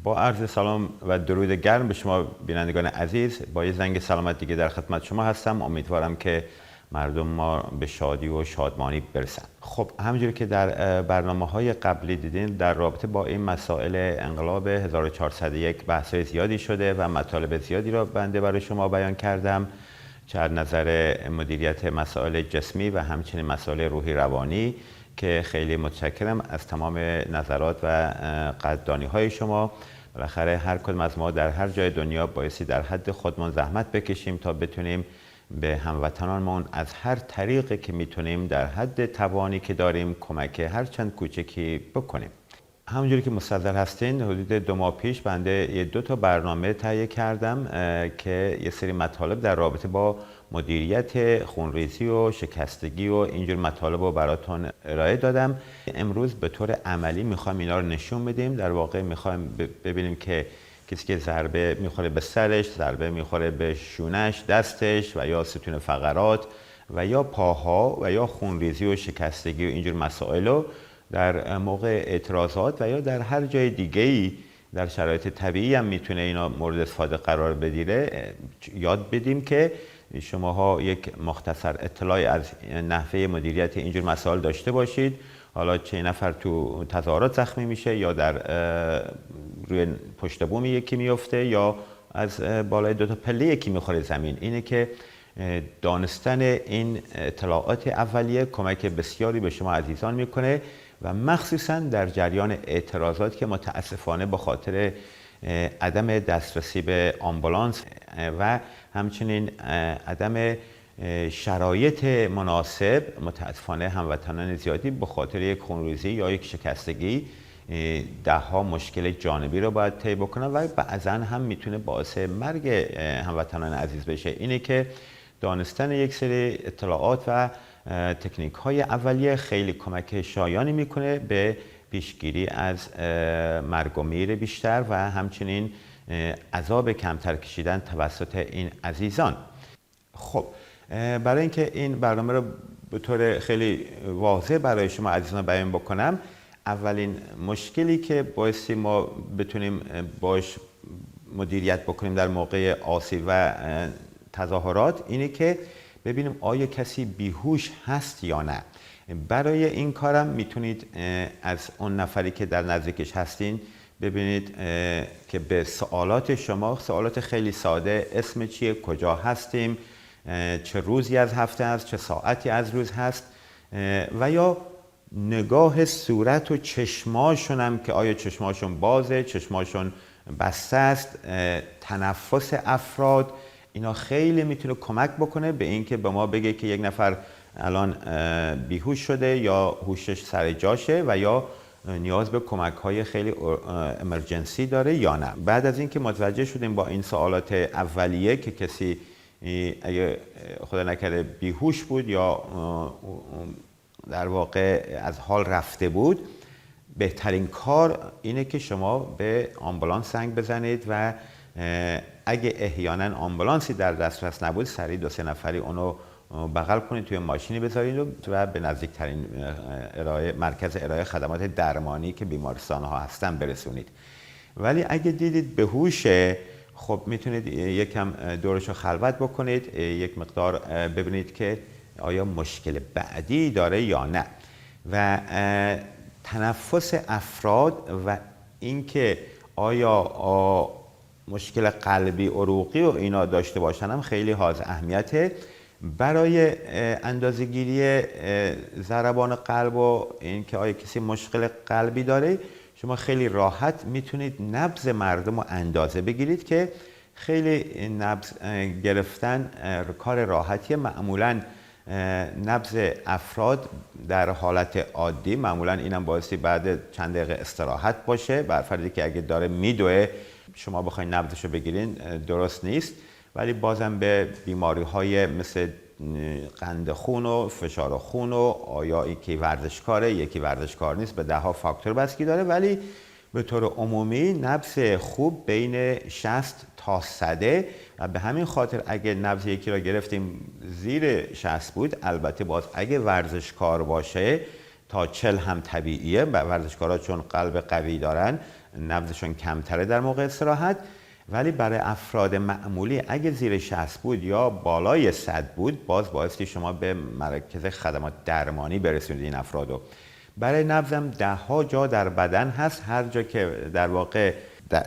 با عرض سلام و درود گرم به شما بینندگان عزیز، با یه زنگ سلامت دیگه در خدمت شما هستم. امیدوارم که مردم ما به شادی و شادمانی برسن. خب همونجوری که در برنامه‌های قبلی دیدین، در رابطه با این مسائل انقلاب 1401 بحث‌های زیادی شده و مطالب زیادی را بنده برای شما بیان کردم، چه از نظر مدیریت مسائل جسمی و همچنین مسائل روحی روانی، که خیلی متشکرم از تمام نظرات و قدردانی‌های شما. بالاخره هر کدوم از ما در هر جای دنیا بایستی در حد خودمون زحمت بکشیم تا بتونیم به هموطنانمون از هر طریقی که میتونیم در حد توانی که داریم کمک هر چند کوچکی بکنیم. همونجوری که مستحضر هستین، حدود 2 ماه پیش بنده 2 تا برنامه تهیه کردم که یه سری مطالب در رابطه با مدیریت خونریزی و شکستگی و اینجور مطالب رو براتون ارائه دادم. امروز به طور عملی میخوایم اینا رو نشون بدیم. در واقع میخوایم ببینیم که کسی که ضربه میخوره به سرش، ضربه میخوره به شونش، دستش و یا ستون فقرات و یا پاها و یا خونریزی و شکستگی و اینجور مسائل رو در موقع اعتراضات و یا در هر جای دیگه‌ای در شرایط طبیعی هم میتونه اینا مورد استفاده قرار بگیره، یاد بدیم که شماها یک مختصر اطلاعی از نحوه مدیریت اینجور مسائل داشته باشید. حالا چه نفر تو تظاهرات زخمی میشه یا در روی پشت بوم یکی میفته یا از بالای 2 تا پله یکی میخوره زمین، اینه که دانستن این اطلاعات اولیه کمک بسیاری به شما عزیزان میکنه و مخصوصا در جریان اعتراضات که متاسفانه به خاطر عدم دسترسی به آمبولانس و همچنین عدم شرایط مناسب، متاسفانه هموطنان زیادی به خاطر یک خونریزی یا یک شکستگی 10 مشکل جانبی رو باید طی بکنن و بعضا هم میتونه باعث مرگ هموطنان عزیز بشه. اینه که دانستن یک سری اطلاعات و تکنیک های اولیه خیلی کمک شایانی میکنه به پیشگیری از مرگ و میر بیشتر و همچنین عذاب کمتر کشیدن توسط این عزیزان. خب برای اینکه این برنامه رو به طور خیلی واضح برای شما عزیزان بیان بکنم، اولین مشکلی که بایستی ما بتونیم باش مدیریت بکنیم در موقع آسیب و تظاهرات اینه که ببینیم آیا کسی بیهوش هست یا نه. برای این کارم میتونید از اون نفری که در نزدیکش هستین ببینید که به سوالات شما، سوالات خیلی ساده، اسم چیه، کجا هستیم، چه روزی از هفته است، چه ساعتی از روز هست و یا نگاه صورت و چشماشون هم که آیا چشماشون بازه، چشماشون بسته است، تنفس افراد، اینا خیلی میتونه کمک بکنه به اینکه به ما بگه که یک نفر الان بیهوش شده یا هوشش سر جاشه و یا نیاز به کمک های خیلی امرجنسی داره یا نه. بعد از اینکه متوجه شدیم با این سوالات اولیه که کسی اگه خدا نکرده بیهوش بود یا در واقع از حال رفته بود، بهترین کار اینه که شما به آمبولانس زنگ بزنید و اگه احیانا آمبولانسی در دسترس نبود، سریع 2-3 نفری اونو بغل کنید، توی ماشینی بذارید و به نزدیکترین مرکز ارائه خدمات درمانی که بیمارستان ها هستن برسونید. ولی اگه دیدید بیهوشه، خب میتونید یکم دورشو خلوت بکنید، یک مقدار ببینید که آیا مشکل بعدی داره یا نه و تنفس افراد و اینکه آیا مشکل قلبی عروقی و اینا داشته باشن هم خیلی حائز اهمیته. برای اندازه‌گیری ضربان قلب و اینکه آیا کسی مشکل قلبی داره، شما خیلی راحت میتونید نبض مردم رو اندازه بگیرید که خیلی نبض گرفتن کار راحتیه. معمولاً نبض افراد در حالت عادی، معمولاً اینم باعثی بعد چند دقیقه استراحت باشه. بر فردی که اگه داره میدوه شما بخواید نبضشو بگیرین درست نیست، ولی بازم به بیماری های مثل قند خون و فشار خون و آیا یکی ورزشکاره یکی ورزشکار نیست، به 10 فاکتور بستگی داره، ولی به طور عمومی نبض خوب بین 60 تا 100 و به همین خاطر اگه نبض یکی را گرفتیم زیر 60 بود، البته باز اگه ورزشکار باشه تا 40 هم طبیعیه. ورزشکارا چون قلب قوی دارن نبضشون کمتره در موقع استراحت. ولی برای افراد معمولی اگه زیر 60 بود یا بالای 100 بود، باز بایستی شما به مرکز خدمات درمانی برسونید این افرادو. برای نبضم 10 جا در بدن هست، هر جا که در واقع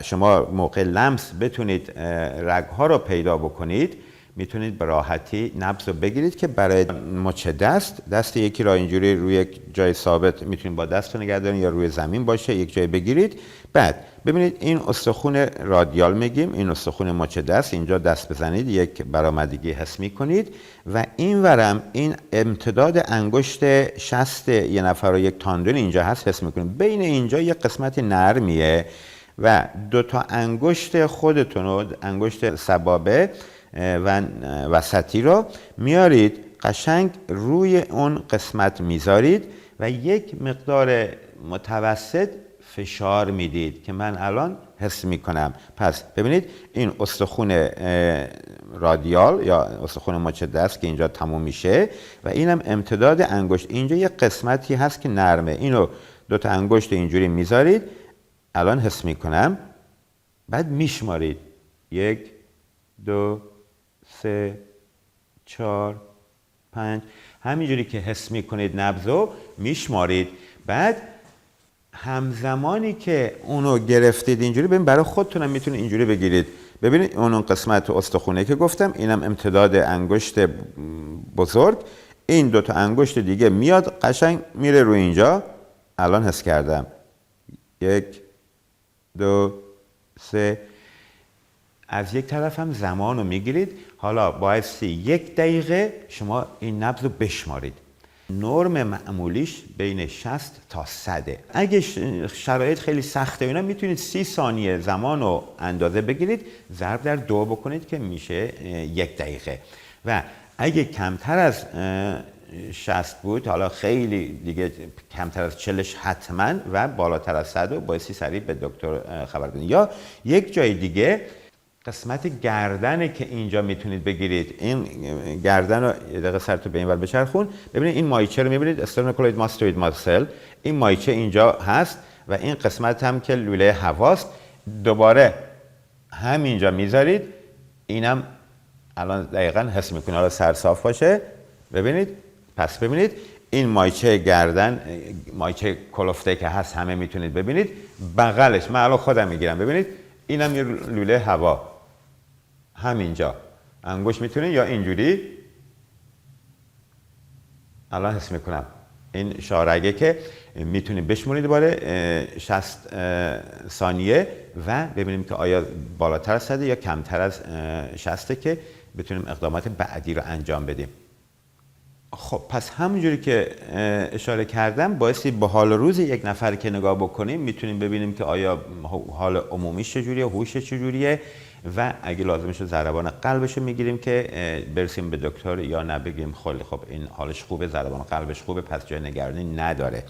شما موقع لمس بتونید رگ‌ها رو پیدا بکنید، میتونید به راحتی نبض رو بگیرید. که برای مچ دست یکی را اینجوری روی یک جای ثابت میتونید با دست رو نگه دارین یا روی زمین باشه یک جای بگیرید. بعد ببینید این استخوان رادیال میگیم، این استخوان مچ دست، اینجا دست بزنید یک برآمدگی حس میکنید و این ورم این امتداد انگشت شست یه نفر و یک تاندون اینجا هست حس میکنید. بین اینجا یک قسمت نرمیه و 2 تا انگشت خودتون رو، انگشت سبابه و وسطی رو میارید قشنگ روی اون قسمت میذارید و یک مقدار متوسط فشار میدید که من الان حس میکنم. پس ببینید این استخوان رادیال یا استخوان مچ دست که اینجا تموم میشه و اینم امتداد انگشت. اینجا یک قسمتی هست که نرمه، اینو 2 تا انگشت اینجوری میذارید، الان حس میکنم. بعد میشمارید 1 2 3 4 5 همینجوری که حس میکنید نبضو میشمارید. بعد همزمانی که اونو گرفتید اینجوری، ببین برای خودتونم میتونید اینجوری بگیرید. ببینید اون قسمت استخونه که گفتم، اینم امتداد انگشت بزرگ، این 2 تا انگشت دیگه میاد قشنگ میره رو اینجا. الان حس کردم 1 2 3. از یک طرف هم زمان رو میگیرید. حالا بایستی 1 دقیقه شما این نبض رو بشمارید. نرم معمولیش بین 60 تا 100. اگه شرایط خیلی سخته اینا، میتونید 30 ثانیه زمان رو اندازه بگیرید، ضرب در 2 بکنید که میشه 1 دقیقه. و اگه کمتر از 60 بود، حالا خیلی دیگه کمتر از 40 حتما و بالاتر از 100 بایستی سریع به دکتر خبر کنید. یا یک جای دیگه قسمت گردنه که اینجا میتونید بگیرید. این گردن رو یه دقیقه سرتو به این ور بچرخون. ببینید این مایچه رو میبینید، استرنوکولاید ماستوید ماسل. این مایچه اینجا هست و این قسمت هم که لوله هواست. دوباره همینجا میذارید، اینم الان دقیقاً حس میکنید. حالا سر صاف باشه ببینید. پس ببینید این مایچه گردن، مایچه کلفته که هست همه میتونید ببینید. بغلش من الان خودم میگیرم، ببینید اینم یه لوله هوا همینجا. انگشت میتونید یا اینجوری، الان حس میکنم این شارگه که میتونید بشمونید دوباره 60 ثانیه و ببینیم که آیا بالاتر از 100 یا کمتر از 60 که بتونیم اقدامات بعدی رو انجام بدیم. خب پس همونجوری که اشاره کردم، بایستی به حال روز یک نفر که نگاه بکنیم میتونیم ببینیم که آیا حال عمومیش چجوریه، هوش چجوریه و اگه لازم شد ضربان قلبش رو میگیریم که برسیم به دکتر یا نبگیم خب این حالش خوبه، ضربان قلبش خوبه، پس جای نگرانی نداره.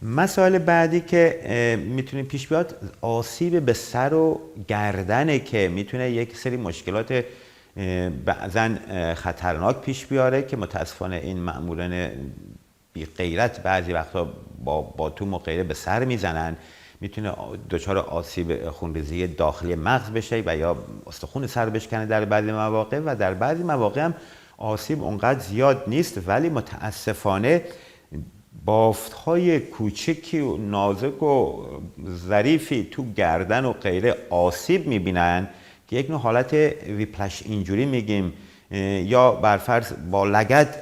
مسائل بعدی که میتونیم پیش بیاد، آسیب به سر و گردنه که میتونه یک سری مشکلات بعضن خطرناک پیش بیاره که متاسفانه این مأموران بی غیرت بعضی وقتا با باتوم و غیره به سر میزنن. میتونه دچار آسیب خونریزی داخلی مغز بشه و یا استخون سر بشکنه در بعضی مواقع و در بعضی مواقع هم آسیب اونقدر زیاد نیست ولی متاسفانه بافت‌های کوچکی و نازک و ظریفی تو گردن و غیره آسیب میبینن که یک نوع حالت ویپلش اینجوری میگیم، یا برفرض با لگد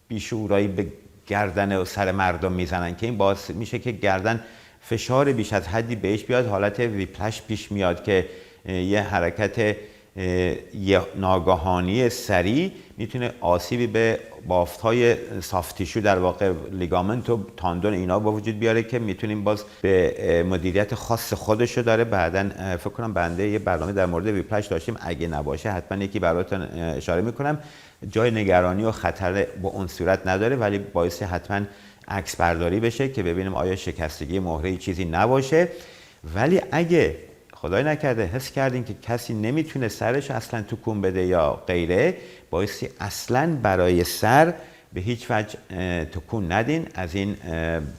بیشعورایی به گردن و سر مردم میزنن که این باعث میشه که گردن فشار بیش از حدی بهش بیاد، حالت ویپلش پیش میاد که یه حرکت ناگهانی سریع میتونه آسیبی به بافت‌های سافت تیشو در واقع لیگامنت و تاندون اینا با وجود بیاره که میتونیم باز به مدیریت خاص خودشو داره. بعدن فکر کنم بنده یه برنامه در مورد ویپلش داشتیم، اگه نباشه حتما یکی براتون اشاره میکنم. جای نگرانی و خطر به اون صورت نداره ولی باعث حتما عکس برداری بشه که ببینیم آیا شکستگی مهره چیزی نباشه. ولی اگه خدای نکرده حس کردین که کسی نمیتونه سرش اصلا تکون بده یا غیره، بایستی اصلا برای سر به هیچ وجه تکون ندین از این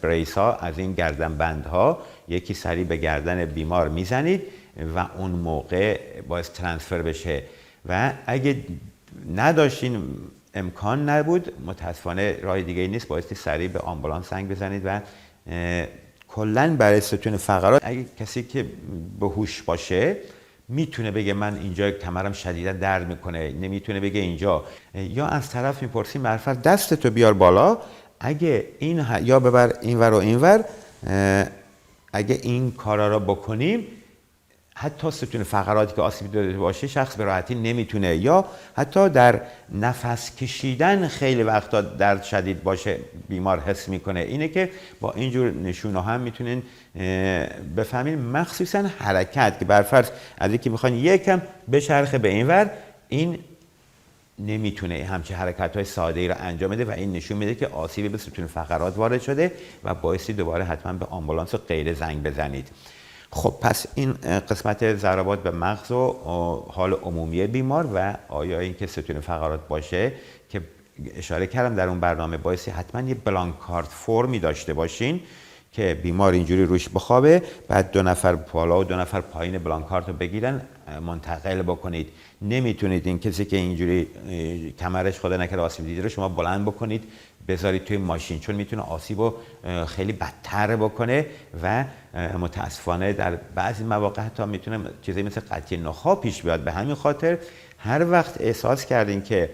بریس ها، از این گردنبند ها یکی سریع به گردن بیمار میزنید و اون موقع باعث ترانسفر بشه. و اگه نداشتین، امکان نبود، متاسفانه راه دیگه نیست، بایستی سریع به آمبولانس زنگ بزنید. و کلاً برای ستون فقرات اگه کسی که به هوش باشه میتونه بگه من اینجا کمرم شدیدا درد میکنه، نمیتونه بگه اینجا، یا از طرف میپرسیم معرفت دستتو بیار بالا، اگه این یا ببر اینور و اینور، اگه این کارا رو بکنیم حتی ستون فقراتی که آسیب دیده باشه شخص به راحتی نمیتونه، یا حتی در نفس کشیدن خیلی وقتا درد شدید باشه بیمار حس میکنه. اینه که با اینجور نشونه هم میتونین بفهمین، مخصوصا حرکت که برفرض از اینکه میخواین یکم بچرخه به اینور، این نمیتونه همچه حرکت‌های ساده‌ای رو انجام بده و این نشون میده که آسیب به ستون فقرات وارد شده و بایستی دوباره حتما به آمبولانس و غیره زنگ بزنید. خب پس این قسمت ضربات به مغز و حال عمومی بیمار و آیا اینکه ستون فقرات باشه که اشاره کردم در اون برنامه، بایستی حتما یه بلانک کارت فرمی داشته باشین که بیمار اینجوری روش بخوابه، بعد 2 نفر بالا و 2 نفر پایین بلانک کارت رو بگیرن منتقل بکنید. نمیتونید این کسی که اینجوری کمرش خدا نکرده آسیب دیده رو شما بلند بکنید بذارید توی ماشین، چون میتونه آسیب رو خیلی بدتر بکنه و متاسفانه در بعضی مواقع حتی میتونه چیزی مثل قطعی نخاع پیش بیاد. به همین خاطر هر وقت احساس کردین که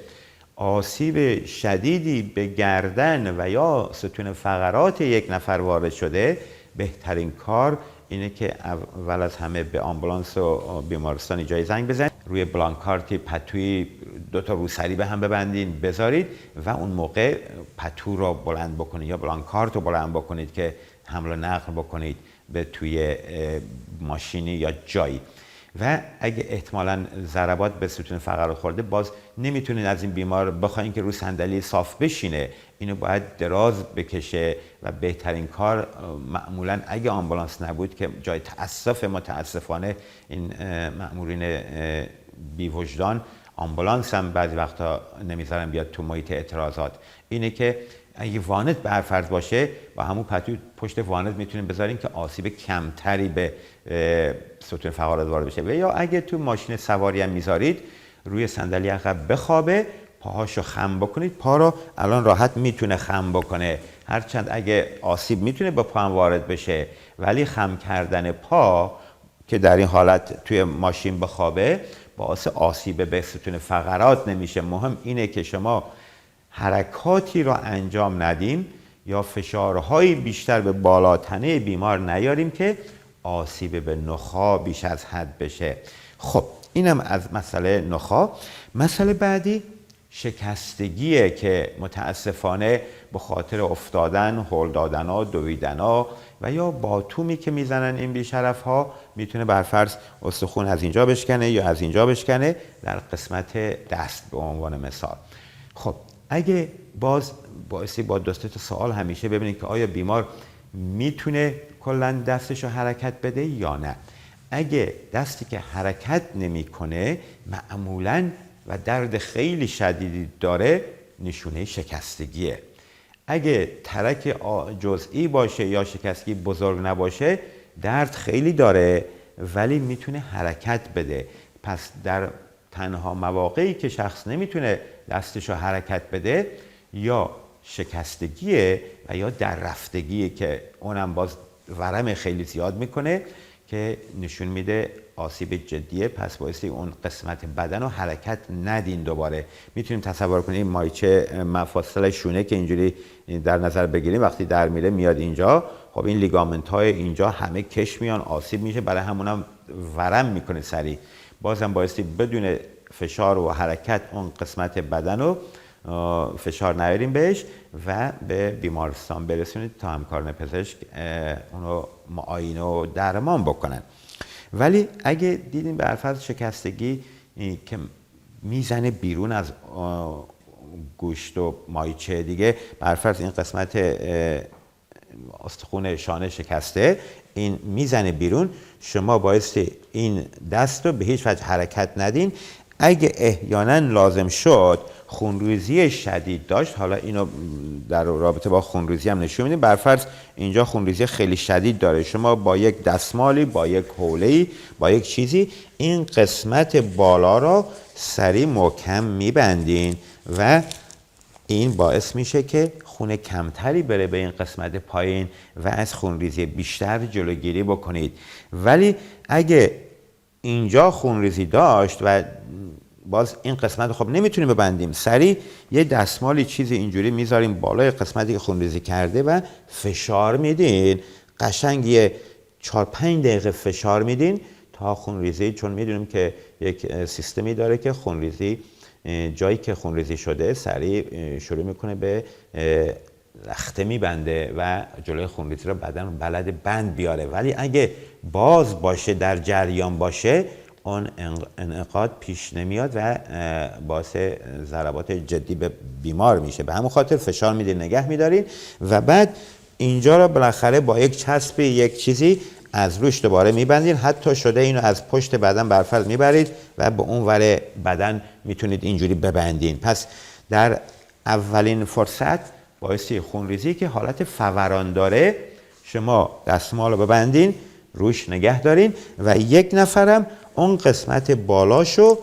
آسیب شدیدی به گردن و یا ستون فقرات یک نفر وارد شده، بهترین کار اینه که اول از همه به آمبولانس و بیمارستان جای زنگ بزنید، روی بلانک کارتی پتوی 2 تا روسری به هم ببندین بذارید و اون موقع پتو رو بلند بکنید یا بلانک کارت رو بلند بکنید که حمل و نقل بکنید به توی ماشینی یا جایی. و اگه احتمالاً ضربات به ستون فقرات خورده، باز نمیتونین از این بیمار بخواین که رو صندلی صاف بشینه، اینو باید دراز بکشه و بهترین کار معمولاً اگه آمبولانس نبود که جای تأسف متاسفانه این مأمورین بی وجدان آمبولانس هم بعضی وقتا نمیذارن بیاد تو محیط اعتراضات، اینه که اگه وانت برفرض باشه با همون پتو پشت وانت میتونین بذارین که آسیب کمتری به ستون فقرات وارد بشه. و یا اگه تو ماشین سواری هم میذارید روی صندلی عقب بخوابه، پاهاشو خم بکنید، پا رو الان راحت میتونه خم بکنه، هرچند اگه آسیب میتونه با پا هم وارد بشه، ولی خم کردن پا که در این حالت توی ماشین بخوابه باعث آسیب به ستون فقرات نمیشه. مهم اینه که شما حرکاتی را انجام ندیم یا فشارهای بیشتر به بالاتنه بیمار نیاریم که آسیب به نخاع بیش از حد بشه. خب اینم از مسئله نخاع. مسئله بعدی شکستگیه که متاسفانه به خاطر افتادن، هل دادن، دویدن و یا باتومی که میزنن این بیشرف ها میتونه برفرض استخون از اینجا بشکنه یا از اینجا بشکنه در قسمت دست به عنوان مثال. خب اگه باز بایستی با 2 تا سوال همیشه ببینید که آیا بیمار میتونه کلا دستش رو حرکت بده یا نه. اگه دستی که حرکت نمیکنه معمولاً و درد خیلی شدیدی داره، نشونه شکستگیه. اگه ترک جزئی باشه یا شکستگی بزرگ نباشه، درد خیلی داره ولی میتونه حرکت بده. پس در تنها مواقعی که شخص نمیتونه دستش رو حرکت بده یا شکستگیه و یا در رفتگیه که اونم باز ورم خیلی زیاد میکنه که نشون میده آسیب جدیه. پس بایستی اون قسمت بدن رو حرکت ندین. دوباره میتونیم تصور کنیم مایچه مفاصل شونه که اینجوری در نظر بگیریم، وقتی در میره میاد اینجا، خب این لیگامنت های اینجا همه کش میان، آسیب میشه، برای همونم ورم میکنه سریع. بازم بایستی بدون فشار و حرکت اون قسمت بدن رو فشار نیاریم بهش و به بیمارستان برسونید تا همکاران پزشک اونو معاینه و درمان بکنن. ولی اگه دیدیم به فرض شکستگی که میزنه بیرون از گوشت و مایچه دیگه، به فرض این قسمت استخون شانه شکسته، این میزنه بیرون، شما بایستی این دست رو به هیچ وجه حرکت ندین. اگه احیانا لازم شد خونریزی شدید داشت، حالا اینو در رابطه با خونریزی هم نشون میدیم، برفرض اینجا خونریزی خیلی شدید داره، شما با یک دستمالی، با یک حوله‌ای، با یک چیزی این قسمت بالا را سریع محکم میبندین و این باعث میشه که خون کمتری بره به این قسمت پایین و از خونریزی بیشتر جلوگیری بکنید. ولی اگه اینجا خونریزی داشت و باز این قسمت خب نمیتونیم ببندیم، سریع یه دستمالی چیزی اینجوری میذاریم بالای قسمتی که خونریزی کرده و فشار میدین، قشنگ یه 4-5 دقیقه فشار میدین تا خونریزی، چون میدونیم که یک سیستمی داره که خونریزی جایی که خونریزی شده سریع شروع میکنه به لخته میبنده و جلوی خونریزی رو بدن بلد بند بیاره. ولی اگه باز باشه، در جریان باشه، اون انعقاد پیش نمیاد و باعث ضربات جدی به بیمار میشه. به همون خاطر فشار میدین، نگه میدارین و بعد اینجا رو بالاخره با یک چسبی، یک چیزی از روش دوباره میبندین. حتی شده اینو از پشت بدن برفرض میبرید و به اون ور بدن میتونید اینجوری ببندین. پس در اولین فرصت باعث خونریزی که حالت فوران داره، شما دستمال رو ببندین، روش نگه دارین و یک نفرم اون قسمت بالاشو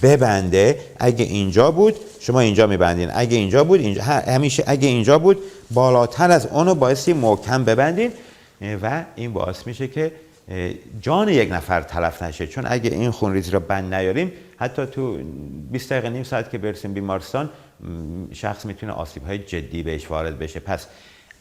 ببنده. اگه اینجا بود شما اینجا میبندین، اگه اینجا بود اینجا، همیشه اگه اینجا بود بالاتر از اونو باعثی محکم ببندین و این باعث میشه که جان یک نفر تلف نشه. چون اگه این خونریزی رو بند نیاریم، حتی تو 20 دقیقه نیم ساعت که برسیم بیمارستان، شخص میتونه آسیب‌های جدی بهش وارد بشه. پس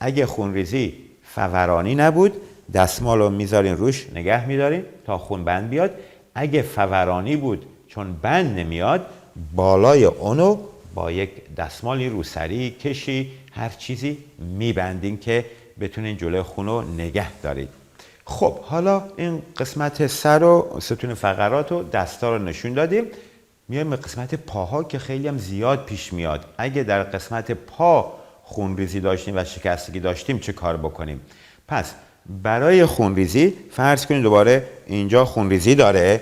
اگه خونریزی فورانی نبود، دستمال رو میذارین روش، نگه میدارین تا خون بند بیاد. اگه فورانی بود، چون بند نمیاد، بالای اونو با یک دستمالی روسری، کشی، هر چیزی میبندین که بتونین جلوی خون رو نگه دارید. خب حالا این قسمت سر و ستون فقرات و دستا رو نشون دادیم. میایم به قسمت پاها که خیلی هم زیاد پیش میاد. اگه در قسمت پا خونریزی داشتیم و شکستگی داشتیم چه کار بکنیم؟ پس برای خونریزی فرض کنید دوباره اینجا خونریزی داره.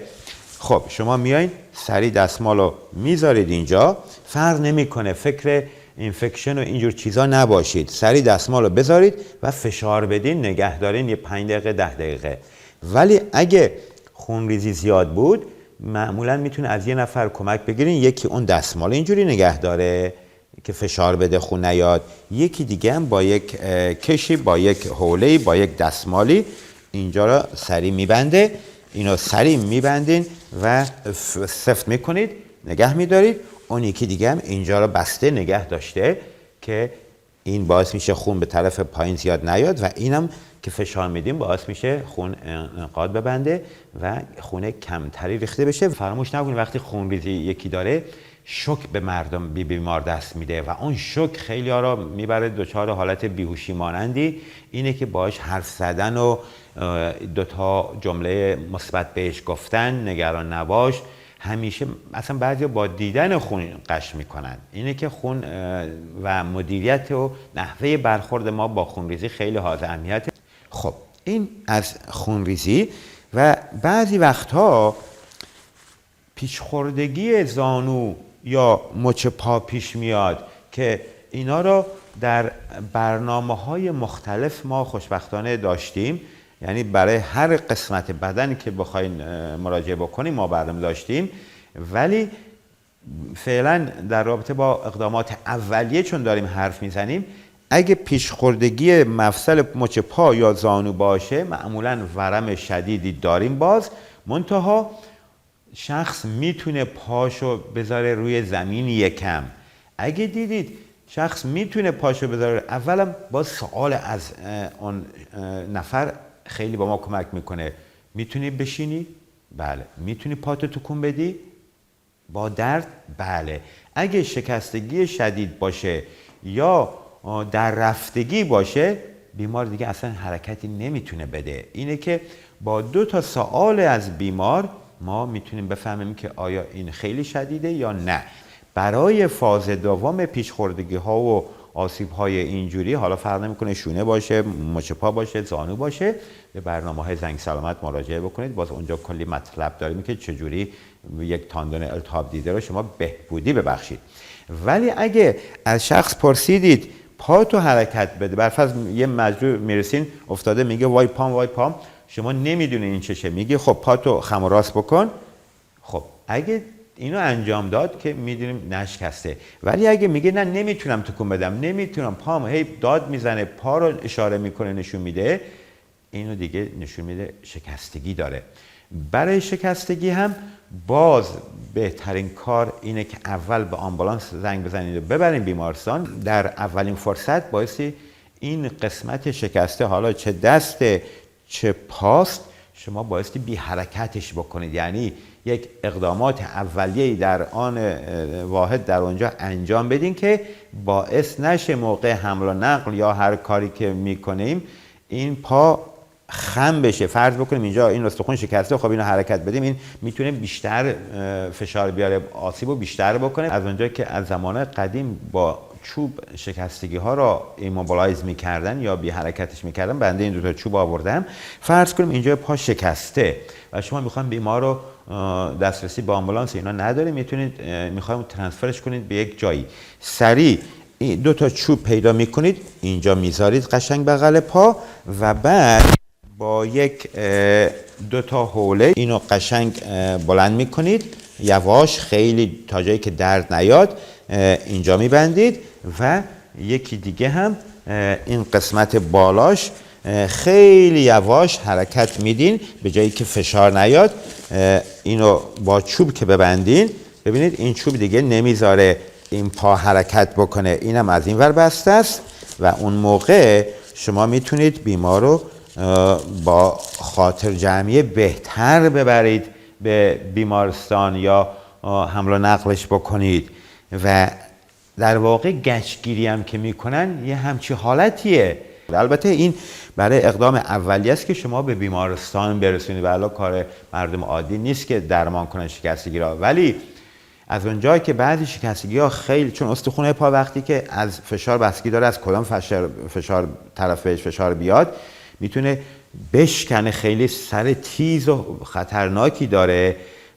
خب شما میایین سریع دستمال رو میذارید اینجا، فرق نمیکنه، فکر اینفکشن و اینجور چیزا نباشید، سریع دستمال رو بذارید و فشار بدین، نگه دارین یه 5 دقیقه 10 دقیقه. ولی اگه خونریزی زیاد بود، معمولا میتونه از یه نفر کمک بگیرین، یکی اون دستمال اینجوری نگه داره که فشار بده خون نیاد، یکی دیگه هم با یک کشی، با یک حوله‌ای، با یک دستمالی اینجا رو سریع میبنده. اینو سریع میبندین و سفت میکنید، نگه میدارید. اون یکی دیگه هم اینجا رو بسته نگه داشته که این باعث میشه خون به طرف پایین زیاد نیاد و اینم که فشار میدیم باعث میشه خون انقاد ببنده و خون کمتری ریخته بشه. فراموش نکنید وقتی خونریزی یکی داره، شوک به مردم بیمار دست میده و اون شوک خیلی ها را میبره دچار حالت بیهوشی مانندی، اینه که باهاش حرف زدن و 2 تا جمله مثبت بهش گفتن، نگران نباش، همیشه اصلا بعضی با دیدن خون قش میکنن. اینه که خون و مدیریت و نحوه برخورد ما با خونریزی خیلی حائز اهمیته. خب این از خونریزی. و بعضی وقتها پیچخوردگی زانو یا مچ پا پیش میاد که اینا رو در برنامه‌های مختلف ما خوشبختانه داشتیم. یعنی برای هر قسمت بدن که بخواین مراجعه بکنیم ما برنامه داشتیم، ولی فعلا در رابطه با اقدامات اولیه چون داریم حرف میزنیم، اگه پیشخوردگی مفصل مچ پا یا زانو باشه، معمولا ورم شدیدی داریم باز، منتها شخص میتونه پاشو بذاره روی زمین یکم. اگه دیدید شخص میتونه پاشو بذاره، اولا باز سوال از اون نفر خیلی با ما کمک میکنه. میتونی بشینی؟ بله. میتونی پاتو تکون بدی؟ با درد؟ بله. اگه شکستگی شدید باشه یا در رفتگی باشه، بیمار دیگه اصلا حرکتی نمیتونه بده. اینه که با 2 تا سوال از بیمار ما میتونیم بفهمیم که آیا این خیلی شدیده یا نه. برای فاز دوم پیشخوردگی ها و آسیب‌های اینجوری، حالا فرق نمی‌کنه شونه باشه، مچ پا باشه، زانو باشه، به برنامه‌های زنگ سلامت مراجعه بکنید. باز اونجا کلی مطلب داریم که چجوری یک تاندون التهاب دیده رو شما بهبودی ببخشید. ولی اگه از شخص پرسیدید پا تو حرکت بده، برفرض یه مجروح میرسین افتاده میگه وای پام، شما نمیدونید این چشه، میگه خب پا تو خم و راست بکن. خب اگه اینو انجام داد که میدونیم نشکسته. ولی اگه میگه نه نمیتونم تکون بدم، نمیتونم، پام هی داد میزنه، پا رو اشاره میکنه نشون میده، اینو دیگه نشون میده شکستگی داره. برای شکستگی هم باز بهترین کار اینه که اول به آمبولانس زنگ بزنید و ببرین بیمارستان. در اولین فرصت بایستی این قسمت شکسته، حالا چه دست چه پاست، شما بایستی بی حرکتش بکنید. یعنی یک اقدامات اولیه‌ای در آن واحد در اونجا انجام بدین که باعث نشه موقع حمل و نقل یا هر کاری که میکنیم این پا خم بشه. فرض بکنیم اینجا این استخوان شکسته، خب اینو حرکت بدیم، این میتونه بیشتر فشار بیاره، آسیبو بیشتر بکنه. از اونجا که از زمان قدیم با چوب شکستگی ها را ایموبیلایز میکردن یا بی حرکتش میکردن، بنده این دو تا چوب آوردم. فرض کنیم اینجا پا شکسته و شما میخوایم بیمار رو دسترسی با آمبولانس اینا نداره، میخوایم ترانسفرش کنید به یک جایی، سریع این دو تا چوب پیدا میکنید، اینجا میذارید قشنگ بغل پا و بعد با یک دو تا حوله اینو قشنگ بلند میکنید، یواش، خیلی تا جایی که درد نیاد اینجا میبندید و یکی دیگه هم این قسمت بالاش خیلی یواش حرکت میدین به جایی که فشار نیاد. اینو با چوب که ببندین، ببینید این چوب دیگه نمیذاره این پا حرکت بکنه، اینم از این ور بسته است و اون موقع شما میتونید بیمار رو با خاطر جمعی بهتر ببرید به بیمارستان یا حمل و نقلش بکنید. و در واقع گچگیری هم که میکنن یه همچی حالتیه. البته این برای اقدام اولیه است که شما به بیمارستان برسونید، ولی کار مردم عادی نیست که درمان کنن شکستگی را. ولی از اونجایی که بعضی شکستگی ها خیلی، چون استخوان پا وقتی که از فشار بستگی داره از کدام فشار طرفش فشار بیاد، میتونه بشکنه، خیلی سر تیز و خطرناکی داره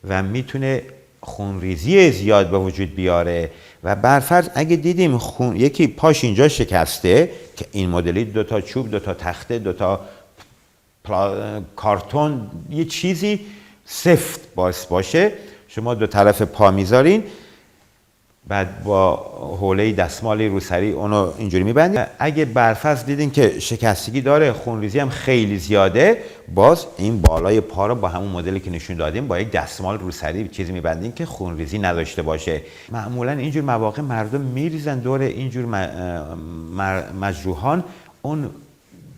و میتونه خونریزی زیاد به وجود بیاره. و برفرض اگه دیدیم یکی پاش اینجا شکسته، که این مدلی دو تا چوب، دو تا تخته، دو تا کارتون، یه چیزی سفت باشه، شما دو طرف پا میذارین، بعد با حوله دستمالی روسری اونو اینجوری میبندید. اگه برفرض دیدین که شکستگی داره، خونریزی هم خیلی زیاده، باز این بالای پا رو با همون مدلی که نشون دادیم با یک دستمال روسری چیزی میبندین که خونریزی نداشته باشه. معمولا اینجور مواقع مردم میریزن دور اینجور مجروحان. اون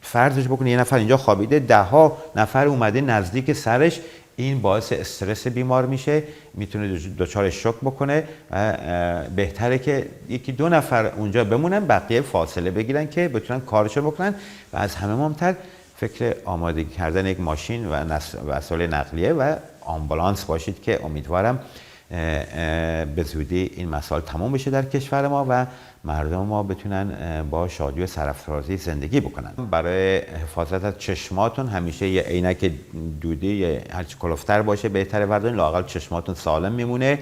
فرضش بکنید یه نفر اینجا خوابیده، 10 نفر اومده نزدیک سرش، این باعث استرس بیمار میشه، میتونه دچار شوک بکنه. بهتره که یکی 2 نفر اونجا بمونن، بقیه فاصله بگیرن که بتونن کارشو بکنن. و از همه مهمتر فکر آمادگی کردن یک ماشین و وسایل نقلیه و آمبولانس باشید که امیدوارم به زودی این مسائل تمام بشه در کشور ما و مردم ما بتونن با شادی و سرافرازی زندگی بکنن. برای حفاظت از چشماتون همیشه یه عینک دودی هرچی کلفتر باشه بهتره بردارین، لااقل چشماتون سالم میمونه.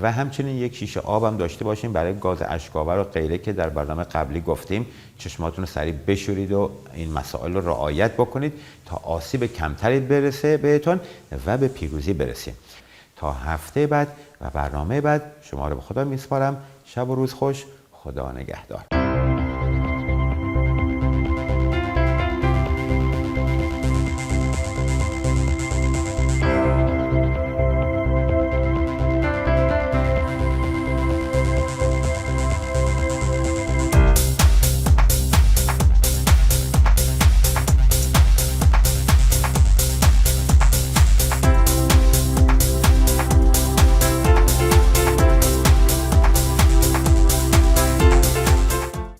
و همچنین یک شیشه آب هم داشته باشین برای گاز اشک‌آور و غیره که در برنامه قبلی گفتیم. چشماتون رو سریع بشورید و این مسائل رو رعایت بکنید تا آسیب کمتری برسه بهتون و به پیروزی برسیم. تا هفته بعد و برنامه بعد شما رو به خدا میسپارم. شب و روز خوش. خدا نگهدار.